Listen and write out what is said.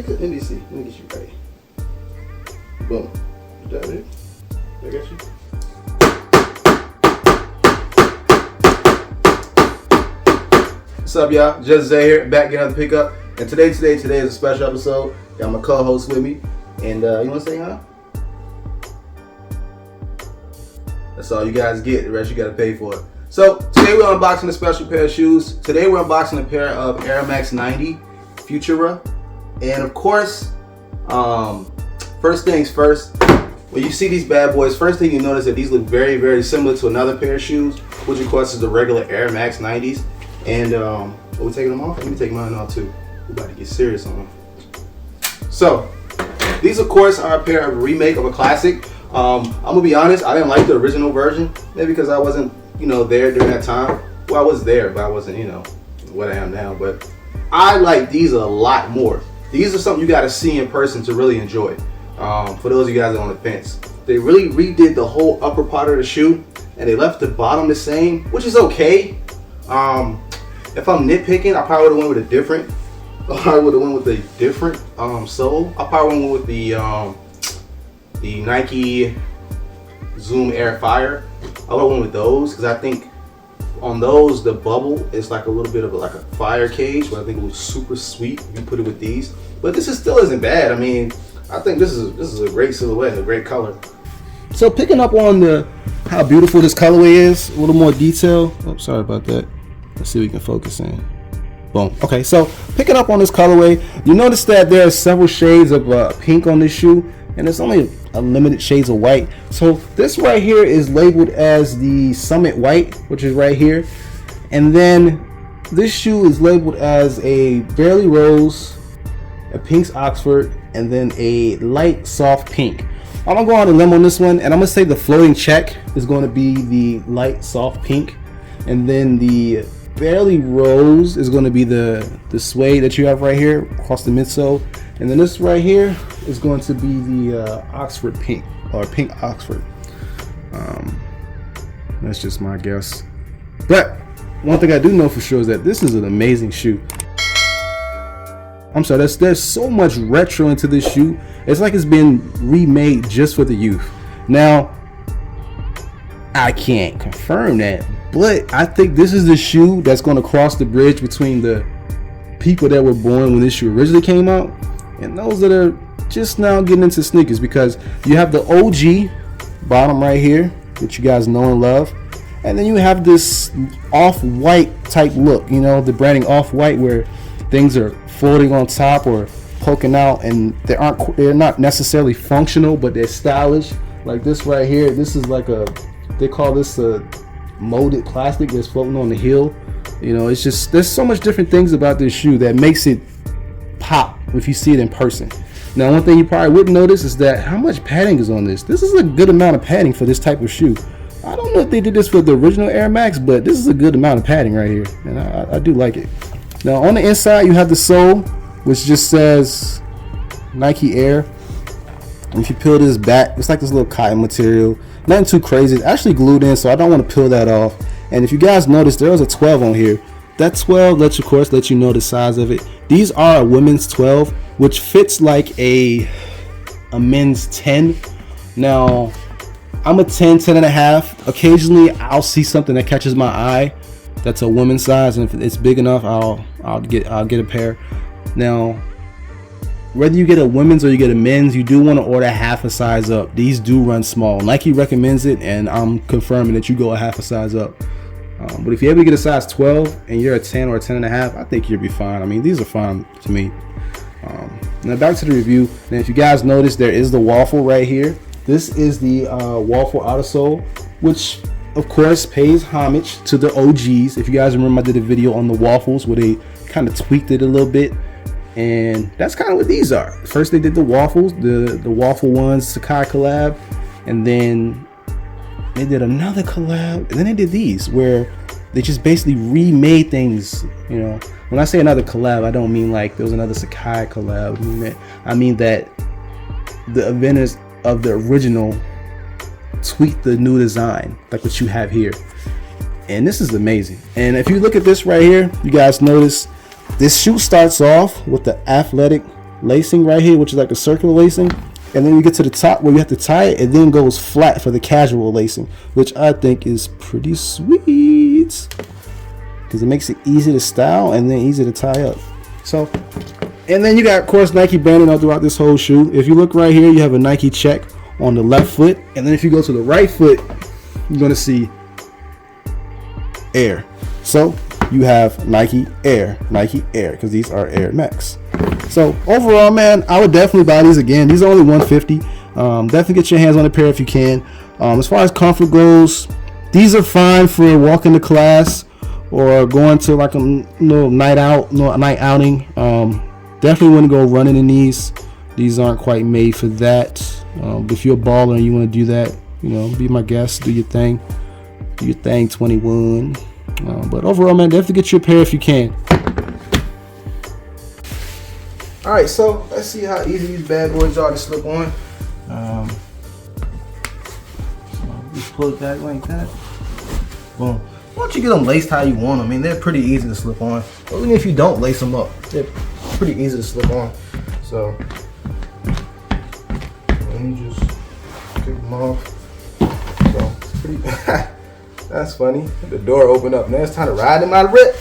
Let me see. Let me get you ready. Boom. Is that it? I got you. What's up, y'all? JustZay here, back getting another pickup. And today is a special episode. Got my co-host with me. And you want to say hi? That's all you guys get. The rest you got to pay for it. So today we're unboxing a special pair of shoes. Today we're unboxing a pair of Airmax 90 Futura. And of course, first things first, when you see these bad boys, first thing you notice that these look very, very similar to another pair of shoes, which of course is the regular Airmax 90s. And are we taking them off? Let me take mine off too. We're about to get serious on them. So these of course are a pair of remake of a classic. I'm gonna be honest, I didn't like the original version, maybe because I wasn't, there during that time. Well, I was there, but I wasn't, what I am now. But I like these a lot more. These are something you got to see in person to really enjoy. For those of you guys that are on the fence, they really redid the whole upper part of the shoe, and they left the bottom the same, which is okay. If I'm nitpicking, I probably would have went with a different. Sole. I probably went with the Nike Zoom Air Fire. I would have went with those because I think on those the bubble is like a little bit of like a fire cage, but I think it was super sweet if you put it with these. But this still isn't bad. I mean, I think this is a great silhouette and a great color. So picking up on how beautiful this colorway is, a little more detail. Oh, sorry about that. Let's see if we can focus in. Boom. Okay, so picking up on this colorway, you notice that there are several shades of pink on this shoe, and there's only a limited shades of white. So this right here is labeled as the Summit White, which is right here, and then this shoe is labeled as a Barely Rose, a Pink's Oxford, and then a light soft pink. I'm gonna go on a limb on this one, and I'm gonna say the floating check is going to be the light soft pink, and then the Barely Rose is going to be the suede that you have right here across the midsole, and then this right here is going to be the Oxford pink, or Pink Oxford. That's just my guess, but one thing I do know for sure is that this is an amazing shoe. I'm sorry, there's so much retro into this shoe. It's like it's been remade just for the youth. Now I can't confirm that, but I think this is the shoe that's going to cross the bridge between the people that were born when this shoe originally came out and those that are just now getting into sneakers, because you have the OG bottom right here, which you guys know and love, and then you have this off-white type look, the branding off-white, where things are floating on top or poking out, and they're not necessarily functional, but they're stylish. Like this right here, this is like they call this a molded plastic that's floating on the heel. It's just, there's so much different things about this shoe that makes it pop if you see it in person. Now, one thing you probably wouldn't notice is that how much padding is on this. This is a good amount of padding for this type of shoe. I don't know if they did this for the original Air Max, but this is a good amount of padding right here, and I do like it. Now, on the inside, you have the sole, which just says Nike Air. And if you peel this back, it's like this little cotton material. Nothing too crazy. It's actually glued in, so I don't want to peel that off. And if you guys notice, there was a 12 on here. That 12 lets you know the size of it. These are a women's 12, which fits like a men's 10. Now, I'm a 10 and a half. Occasionally, I'll see something that catches my eye that's a women's size, and if it's big enough, I'll get a pair. Now, whether you get a women's or you get a men's, you do want to order half a size up. These do run small. Nike recommends it, and I'm confirming that you go a half a size up. But if you ever get a size 12 and you're a 10 or a 10 and a half, I think you'll be fine. I mean, these are fine to me. Now back to the review. Now, if you guys notice, there is the waffle right here. This is the waffle outer sole, which of course pays homage to the OGs. If you guys remember, I did a video on the waffles where they kind of tweaked it a little bit, and that's kind of what these are. First they did the waffles, the waffle ones, Sakai collab, and then they did another collab, and then they did these where they just basically remade things. When I say another collab, I don't mean like there was another Sakai collab. I mean that the inventors of the original tweak the new design, like what you have here. And this is amazing. And if you look at this right here, you guys notice this shoe starts off with the athletic lacing right here, which is like a circular lacing, and then you get to the top where you have to tie it, it then goes flat for the casual lacing, which I think is pretty sweet because it makes it easy to style and then easy to tie up. So, and then you got, of course, Nike branding all throughout this whole shoe. If you look right here, you have a Nike check on the left foot, and then if you go to the right foot, you're gonna see Air. So you have Nike Air, because these are Airmax. So overall, man, I would definitely buy these again. These are only $150. Definitely get your hands on a pair if you can. As far as comfort goes, these are fine for walking to class or going to like a little night outing. Definitely wouldn't go running in these. These aren't quite made for that. But if you're a baller and you want to do that, be my guest, do your thing. Do your thing, 21. But overall, man, definitely get you a pair if you can. All right, so let's see how easy these bad boys are to slip on. So just pull it back like that. Boom. Once you get them laced how you want them, I mean, they're pretty easy to slip on. Even if you don't lace them up, they're pretty easy to slip on. So let me just kick them off. So it's pretty. That's funny. The door opened up. Now it's time to ride him out of rip.